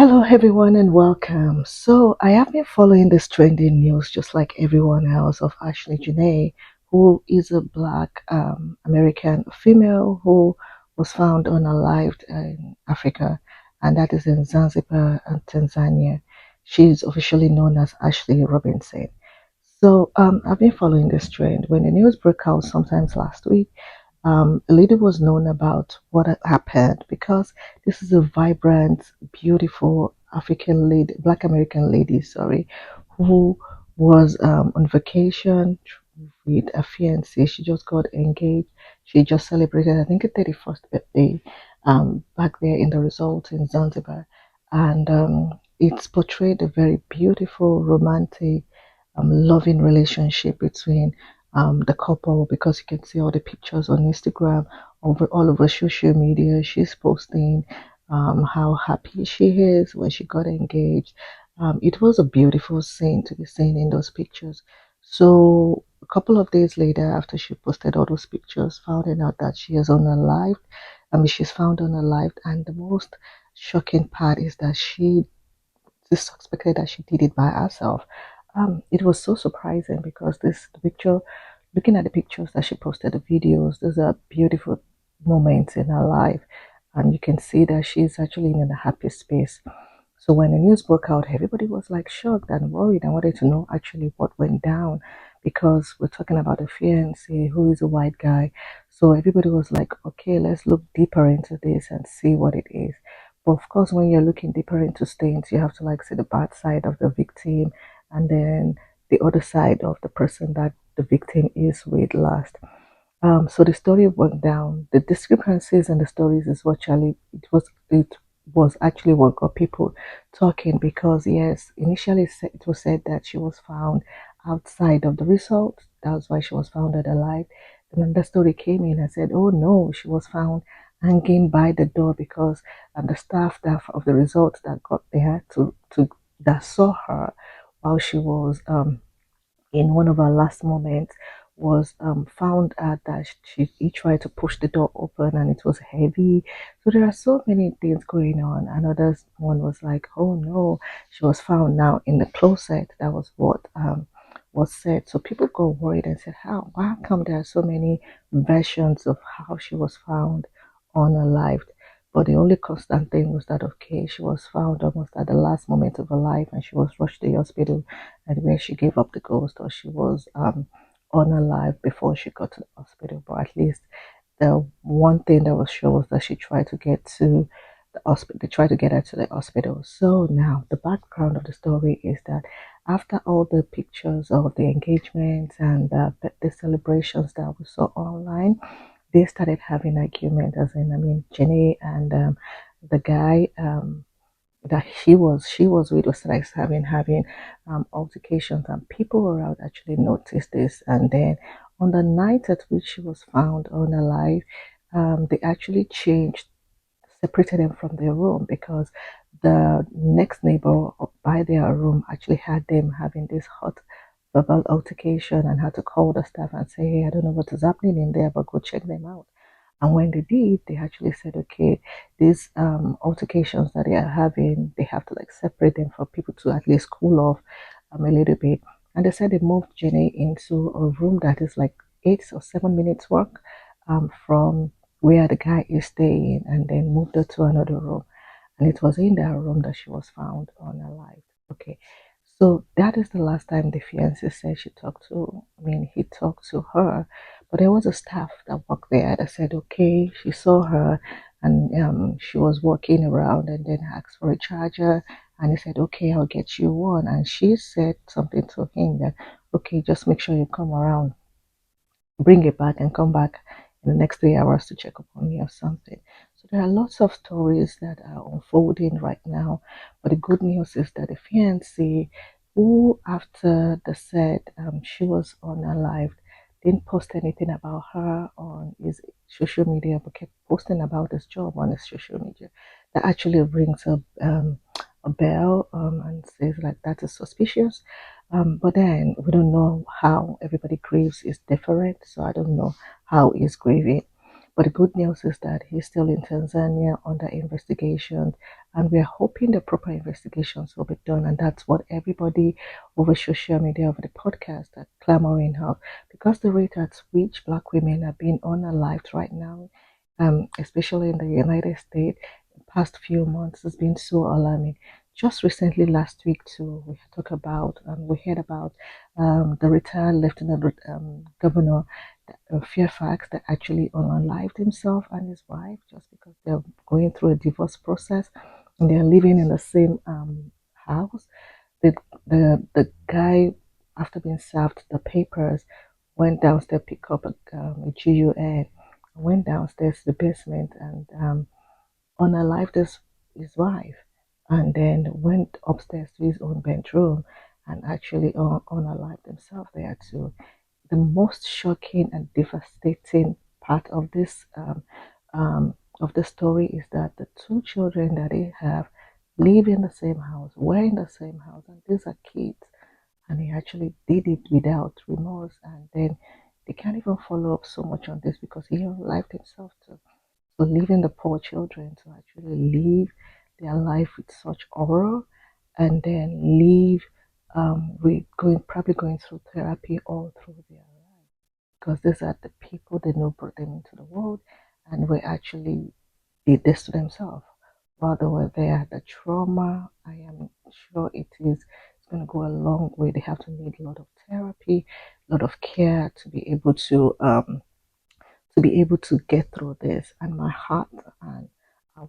Hello, everyone, and welcome. So, I have been following this trending news just like everyone else of Ashlee Jenae, who is a black American female who was found unalived in Africa, and that is in Zanzibar and Tanzania. She is officially known as Ashlee Robinson. So, I've been following this trend. When the news broke out sometimes last week, a lady was known about what had happened because this is a vibrant, beautiful African lady, Black American lady, sorry, who was on vacation with a fiance. She just got engaged. She just celebrated, I think, a 31st birthday back there in the resort in Zanzibar. And it's portrayed a very beautiful, romantic, loving relationship between the couple because you can see all the pictures on Instagram, all over social media. She's posting how happy she is when she got engaged. It was a beautiful scene to be seen in those pictures. So a couple of days later, after she posted all those pictures, finding out that she is unalived. I mean, she's found unalived, and the most shocking part is that she suspected that she did it by herself. It was so surprising because this picture, looking at the pictures that she posted, the videos, those are beautiful moments in her life, and you can see that she's actually in a happy space. So when the news broke out, everybody was like shocked and worried and wanted to know actually what went down because we're talking about a fiance who is a white guy. So everybody was like, okay, let's look deeper into this and see what it is. But of course, when you're looking deeper into things, you have to like see the bad side of the victim and then the other side of the person that the victim is with last. So the story went down. The discrepancies in the stories is what Charlie it was actually what got people talking because yes, initially it was said that she was found outside of the resort. That was why she was found alive. And then the story came in and said, oh no, she was found hanging by the door because the staff that of the resort that got there to that saw her while she was in one of her last moments was found out that he tried to push the door open and it was heavy. So there are so many things going on. Another one was like, oh no, she was found now in the closet. That was what was said. So people got worried and said, how come there are so many versions of how she was found unalived? But the only constant thing was that okay, she was found almost at the last moment of her life and she was rushed to the hospital and where she gave up the ghost or she was unalive before she got to the hospital. But at least the one thing that was sure was that she tried to get to the hospital. They tried to get her to the hospital. So now the background of the story is that after all the pictures of the engagements and the birthday celebrations that we saw online, they started having argument. As in, I mean, Jenae and the guy. That she was with was like having altercations and people around actually noticed this and then on the night at which she was found unalive they actually changed separated them from their room because the next neighbor by their room actually had them having this hot verbal altercation and had to call the staff and say, hey, I don't know what is happening in there, but go check them out. And when they did, they actually said, okay, these altercations that they are having, they have to like separate them for people to at least cool off a little bit. And they said they moved Jenny into a room that is like 8 or 7 minutes walk from where the guy is staying and then moved her to another room. And it was in that room that she was found unalive. Okay. So that is the last time the fiance said he talked to her, but there was a staff that worked there that said, okay, she saw her and she was walking around and then asked for a charger. And he said, okay, I'll get you one. And she said something to him that, okay, just make sure you come around, bring it back and come back in the next 3 hours to check up on me or something. So there are lots of stories that are unfolding right now. But the good news is that the fiance, who after the said she was unalived, didn't post anything about her on his social media, but kept posting about his job on his social media. That actually rings a bell and says like that is suspicious. But then we don't know how everybody grieves is different, so I don't know how he's grieving. But the good news is that he's still in Tanzania under investigation, and we are hoping the proper investigations will be done. And that's what everybody over social media, over the podcast, are clamoring out, because the rate at which Black women are being unalived right now, especially in the United States, the past few months has been so alarming. Just recently, last week too, we heard about the retired Lieutenant Governor Fairfax that actually unalived himself and his wife just because they're going through a divorce process and they're living in the same house. The, the guy, after being served the papers, went downstairs, pick up a GUN, went downstairs to the basement and unalived his wife, and then went upstairs to his own bedroom and actually unalived himself there too. The most shocking and devastating part of the story is that the two children that they have live in the same house, were in the same house, and these are kids, and he actually did it without remorse. And then they can't even follow up so much on this because he unalived himself too. So leaving the poor children to actually live their life with such horror, and then leave with probably going through therapy all through their life, because these are the people they know brought them into the world and were actually did this to themselves while they were there. The trauma, I am sure it's going to go a long way. They have to need a lot of therapy, a lot of care to be able to get through this. And my heart and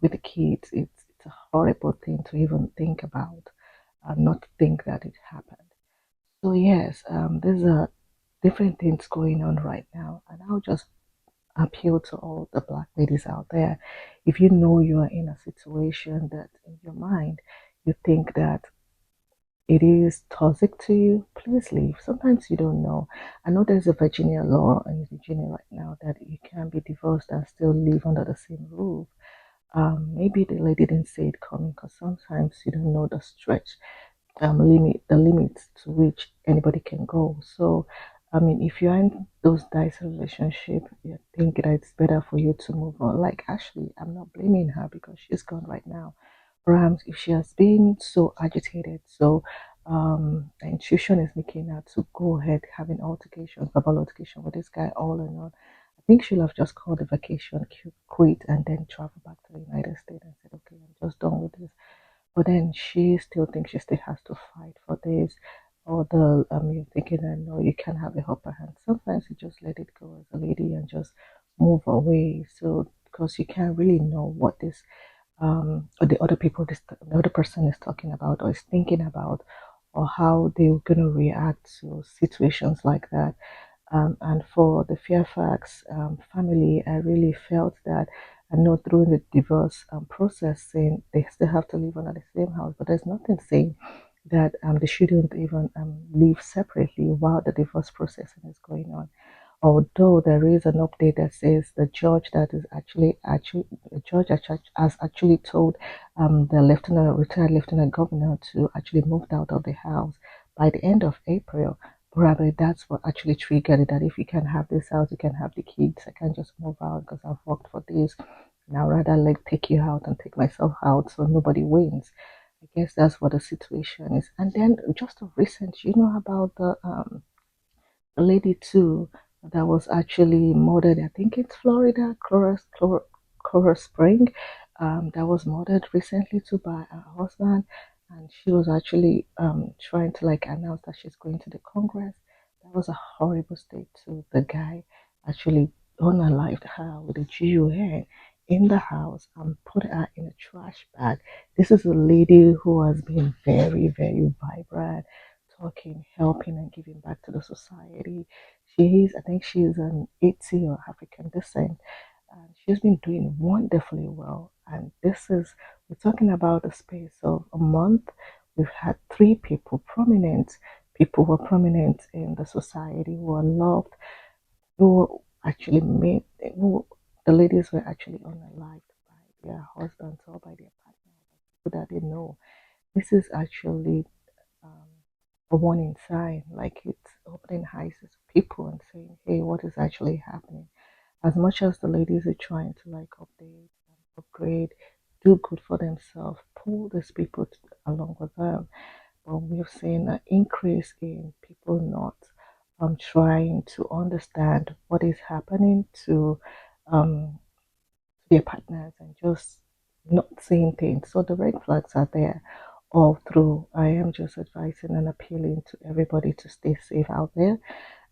with the kids, it's a horrible thing to even think about and not think that it happened. So yes, there's a different things going on right now, and I'll just appeal to all the black ladies out there. If you know you are in a situation that in your mind you think that it is toxic to you, please leave. Sometimes you don't know. I know there's a Virginia law in Virginia right now that you can be divorced and still live under the same roof. Maybe the lady didn't say it coming because sometimes you don't know the stretch the limits to which anybody can go. So, I mean, if you're in those dicey relationship, you think that it's better for you to move on. Like Ashley, I'm not blaming her because she's gone right now. Perhaps if she has been so agitated, so the intuition is making her to go ahead having altercation, verbal altercation with this guy all and all. I think she'll have just called the vacation, quit, and then travel back to the United States and said, "Okay, I'm just done with this." But then she still thinks she still has to fight for this, or you're thinking that no, you can't have a upper hand. Sometimes you just let it go as a lady and just move away. So because you can't really know what this or the other person is talking about or is thinking about, or how they're gonna react to situations like that. And for the Fairfax family, I really felt that I know through the divorce process, saying they still have to live under the same house, but there's nothing saying that they shouldn't even live separately while the divorce processing is going on. Although there is an update that says the judge that is actually the judge has actually told the retired lieutenant governor to actually move out of the house by the end of April. Probably that's what actually triggered it. That if you can have this house, you can have the kids. I can't just move out because I've worked for this. Now rather like take you out and take myself out, so nobody wins. I guess that's what the situation is. And then just of recent, you know about the lady too that was actually murdered. I think it's Florida, Coral Spring. That was murdered recently too by her husband, and she was actually trying to like announce that she's going to the Congress. That was a horrible state too. The guy actually unalived her with a GUN in the house and put her in a trash bag. This is a lady who has been very, very vibrant, talking, helping, and giving back to the society. I think she's an 80 or African descent, and she's been doing wonderfully well. And we're talking about a space of a month. We've had three people who are prominent in the society, who are loved, who actually made, who the ladies were actually unalived by their husbands or by their partners, people that they know. This is actually um, a warning sign, like it's opening eyes to people and saying, hey, what is actually happening? As much as the ladies are trying to like update and upgrade, do good for themselves, pull these people along with them. But we've seen an increase in people not trying to understand what is happening to um, their partners and just not saying things. So the red flags are there all through. I am just advising and appealing to everybody to stay safe out there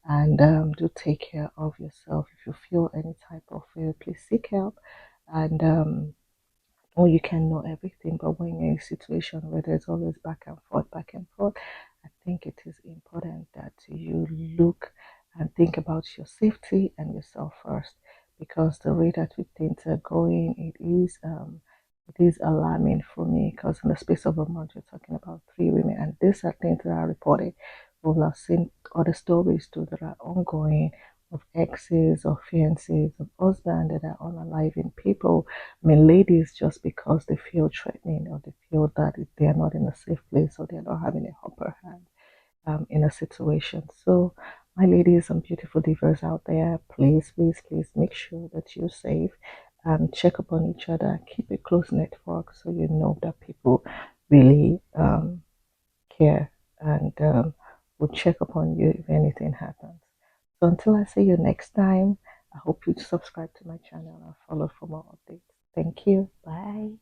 and do take care of yourself. If you feel any type of fear, please seek help. And or you can know everything, but when you're in a situation where there's always back and forth, I think it is important that you look and think about your safety and yourself first, because the way that we things are going, it is alarming for me. Because in the space of a month, you're talking about 3 women, and these are things that are reported. We'll have seen other stories too that are ongoing of exes, of fiancés, of husbands that are unaliving people. I mean, ladies, just because they feel threatening or they feel that they are not in a safe place or they're not having a upper hand in a situation. So, my ladies and beautiful divas out there, please, please, please make sure that you're safe and check upon each other. Keep a close network so you know that people really care and will check upon you if anything happens. So until I see you next time, I hope you subscribe to my channel and follow for more updates. Thank you. Bye.